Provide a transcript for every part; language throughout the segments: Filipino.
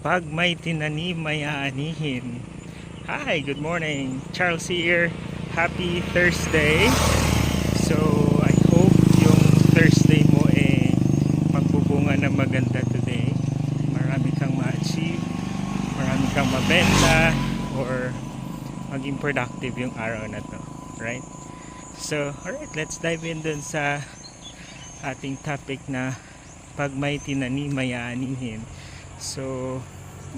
Pag may tinanim, may aanihin. Hi, good morning. Charles here. Happy Thursday. So, I hope yung Thursday mo magbubunga ng maganda today. Marami kang ma-achieve, marami kang mabenta, or maging productive yung araw na to. Right? So, alright, let's dive in dun sa ating topic na pag may tinanim, may aanihin. So,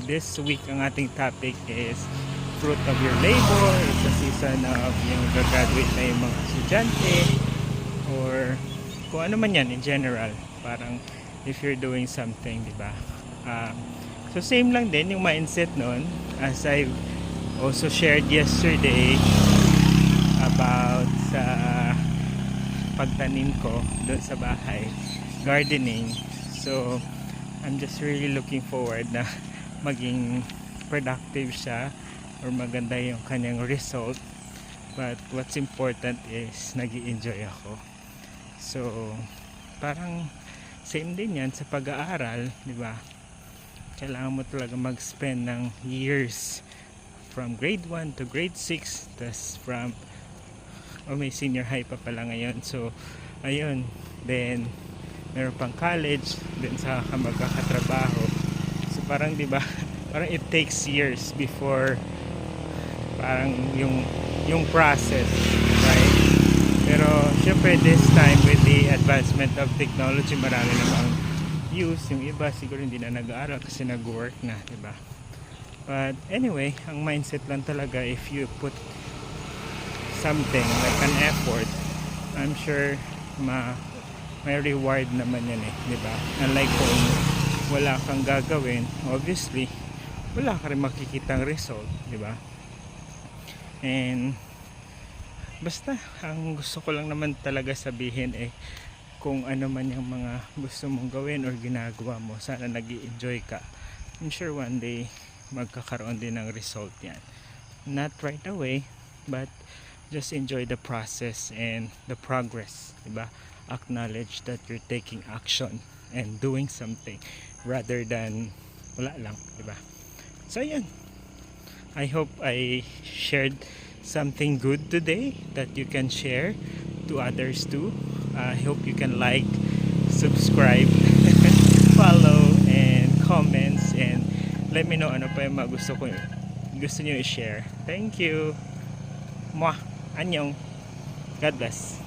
this week ang ating topic is fruit of your labor. It's a season of yung gagraduate na yung mga estudyante or kung ano man yan in general. Parang if you're doing something, di ba? So, same lang din yung mindset nun as I also shared yesterday about sa pagtanim ko doon sa bahay, gardening. So I'm just really looking forward na maging productive siya or maganda yung kanyang result, but what's important is nag-i-enjoy ako. So parang same din yan sa pag-aaral, di ba? Kailangan mo talaga mag-spend ng years from grade 1 to grade 6, tas from may senior high pa pala ngayon. So ayun, then meron pang college, then sa magkakatrabaho. So parang di ba, parang it takes years before parang yung process, right? Pero syempre this time with the advancement of technology, marami namang use. Yung iba siguro hindi na nag-aaral kasi nag-work na, di ba? But anyway, ang mindset lang talaga, if you put something like an effort, I'm sure may reward naman yan di ba? Unlike kung wala kang gagawin, obviously wala ka rin makikitang result, di ba? And basta ang gusto ko lang naman talaga sabihin kung ano man yung mga gusto mong gawin or ginagawa mo, sana nag-i-enjoy ka. I'm sure one day magkakaroon din ng result yan. Not right away, but just enjoy the process and the progress, di ba? Acknowledge that you're taking action and doing something rather than wala lang, di ba? So yun, I hope I shared something good today that you can share to others too. I hope you can like, subscribe, follow, and comments, and let me know ano pa yung mga gusto nyo i-share. Thank you. Mwah! Annyeong. God bless.